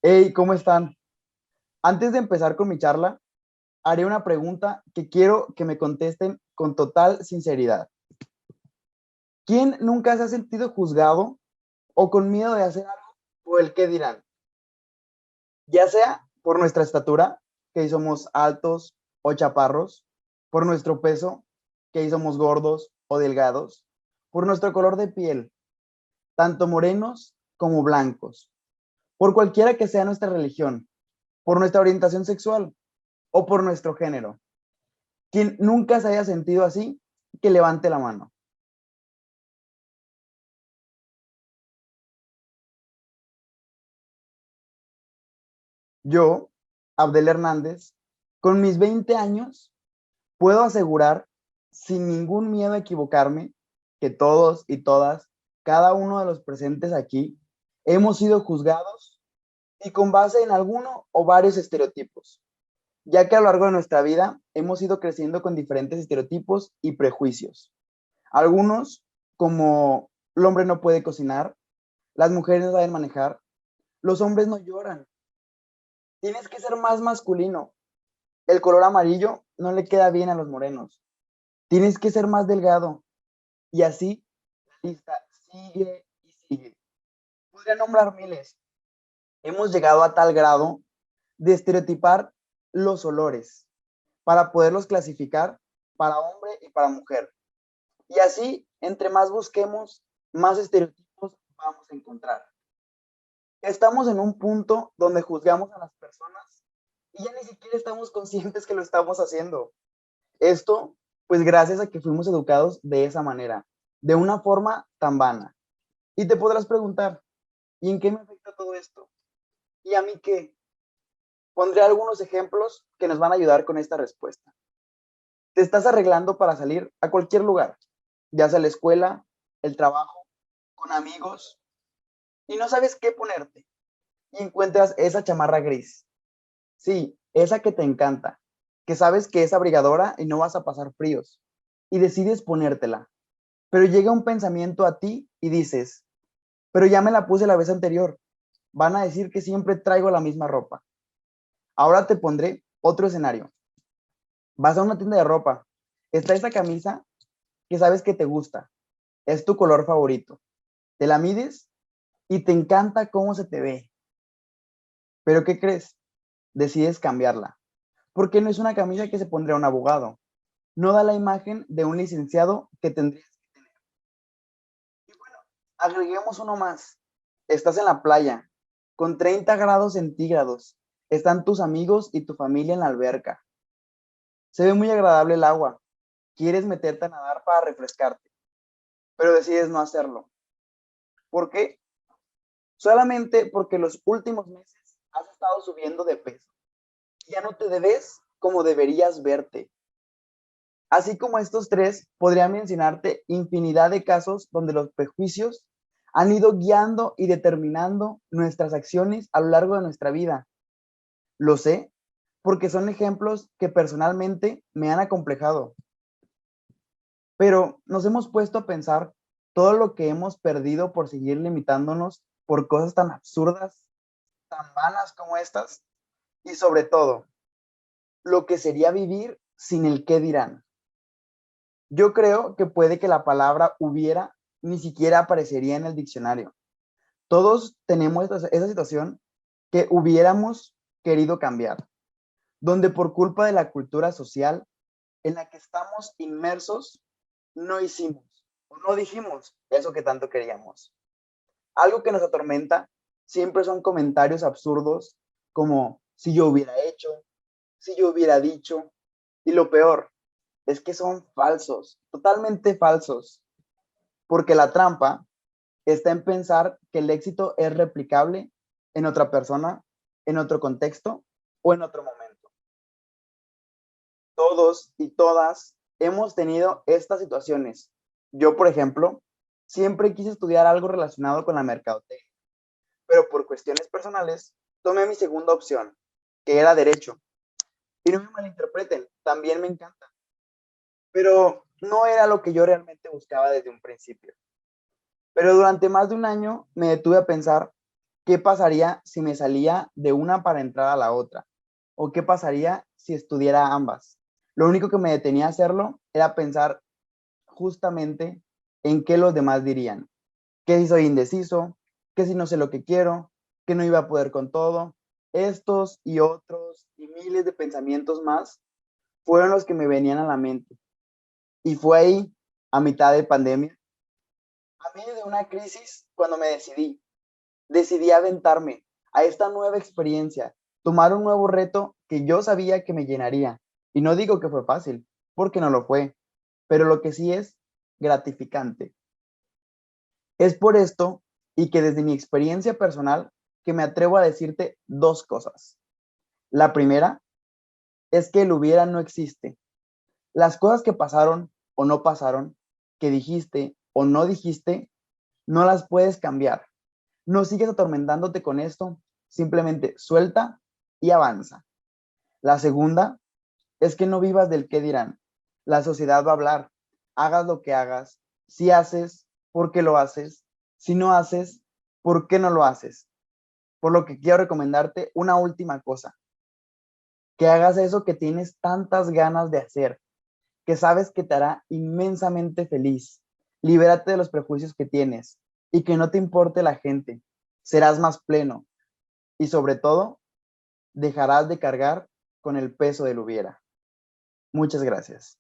Hey, ¿cómo están? Antes de empezar con mi charla, haré una pregunta que quiero que me contesten con total sinceridad. ¿Quién nunca se ha sentido juzgado o con miedo de hacer algo por el qué dirán? Ya sea por nuestra estatura, que si somos altos o chaparros, por nuestro peso, que si somos gordos o delgados, por nuestro color de piel, tanto morenos como blancos, por cualquiera que sea nuestra religión, por nuestra orientación sexual o por nuestro género. Quien nunca se haya sentido así, que levante la mano. Yo, Abdel Hernández, con mis 20 años, puedo asegurar, sin ningún miedo a equivocarme, que todos y todas, cada uno de los presentes aquí, hemos sido juzgados y con base en alguno o varios estereotipos, ya que a lo largo de nuestra vida hemos ido creciendo con diferentes estereotipos y prejuicios. Algunos, como el hombre no puede cocinar, las mujeres no saben manejar, los hombres no lloran. Tienes que ser más masculino. El color amarillo no le queda bien a los morenos. Tienes que ser más delgado. Y así, la lista sigue y sigue. Podría nombrar miles. Hemos llegado a tal grado de estereotipar los olores para poderlos clasificar para hombre y para mujer. Y así, entre más busquemos, más estereotipos vamos a encontrar. Estamos en un punto donde juzgamos a las personas y ya ni siquiera estamos conscientes que lo estamos haciendo. Esto, pues gracias a que fuimos educados de esa manera, de una forma tan vana. Y te podrás preguntar, ¿y en qué me afecta todo esto? ¿Y a mí qué? Pondré algunos ejemplos que nos van a ayudar con esta respuesta. Te estás arreglando para salir a cualquier lugar, ya sea la escuela, el trabajo, con amigos, y no sabes qué ponerte. Y encuentras esa chamarra gris. Sí, esa que te encanta, que sabes que es abrigadora y no vas a pasar fríos. Y decides ponértela. Pero llega un pensamiento a ti y dices, pero ya me la puse la vez anterior. Van a decir que siempre traigo la misma ropa. Ahora te pondré otro escenario. Vas a una tienda de ropa. Está esa camisa que sabes que te gusta. Es tu color favorito. Te la mides y te encanta cómo se te ve. Pero ¿qué crees? Decides cambiarla. Porque no es una camisa que se pondría un abogado. No da la imagen de un licenciado que tendrías. Y bueno, agreguemos uno más. Estás en la playa, con 30 grados centígrados. Están tus amigos y tu familia en la alberca. Se ve muy agradable el agua. Quieres meterte a nadar para refrescarte, pero decides no hacerlo. ¿Por qué? Solamente porque los últimos meses has estado subiendo de peso. Ya no te ves como deberías verte. Así como estos tres, podría mencionarte infinidad de casos donde los prejuicios han ido guiando y determinando nuestras acciones a lo largo de nuestra vida. Lo sé porque son ejemplos que personalmente me han acomplejado, pero nos hemos puesto a pensar todo lo que hemos perdido por seguir limitándonos por cosas tan absurdas, tan vanas como estas, y sobre todo, lo que sería vivir sin el qué dirán. Yo creo que puede que la palabra hubiera ni siquiera aparecería en el diccionario. Todos tenemos esa situación que hubiéramos querido cambiar, donde por culpa de la cultura social en la que estamos inmersos, no hicimos o no dijimos eso que tanto queríamos. Algo que nos atormenta siempre son comentarios absurdos como si yo hubiera hecho, si yo hubiera dicho, y lo peor es que son falsos, totalmente falsos, porque la trampa está en pensar que el éxito es replicable en otra persona, en otro contexto o en otro momento. Todos y todas hemos tenido estas situaciones. Yo, por ejemplo, siempre quise estudiar algo relacionado con la mercadotecnia, pero por cuestiones personales tomé mi segunda opción, que era derecho. Y no me malinterpreten, también me encanta, pero no era lo que yo realmente buscaba desde un principio. Pero durante más de un año me detuve a pensar, ¿Qué pasaría si me salía de una para entrar a la otra? ¿O qué pasaría si estudiara ambas? Lo único que me detenía a hacerlo era pensar justamente en qué los demás dirían. ¿Qué si soy indeciso? ¿Qué si no sé lo que quiero? ¿Que no iba a poder con todo? Estos y otros y miles de pensamientos más fueron los que me venían a la mente. Y fue ahí, a mitad de pandemia, a medio de una crisis, cuando me decidí aventarme a esta nueva experiencia, tomar un nuevo reto que yo sabía que me llenaría. Y no digo que fue fácil, porque no lo fue, pero lo que sí es gratificante. Es por esto y que desde mi experiencia personal que me atrevo a decirte dos cosas. La primera es que el hubiera no existe. Las cosas que pasaron o no pasaron, que dijiste o no dijiste, no las puedes cambiar. No sigues atormentándote con esto, simplemente suelta y avanza. La segunda es que no vivas del qué dirán. La sociedad va a hablar, hagas lo que hagas, si haces, ¿por qué lo haces? Si no haces, ¿por qué no lo haces? Por lo que quiero recomendarte una última cosa, que hagas eso que tienes tantas ganas de hacer, que sabes que te hará inmensamente feliz. Libérate de los prejuicios que tienes y que no te importe la gente. Serás más pleno y sobre todo dejarás de cargar con el peso del hubiera. Muchas gracias.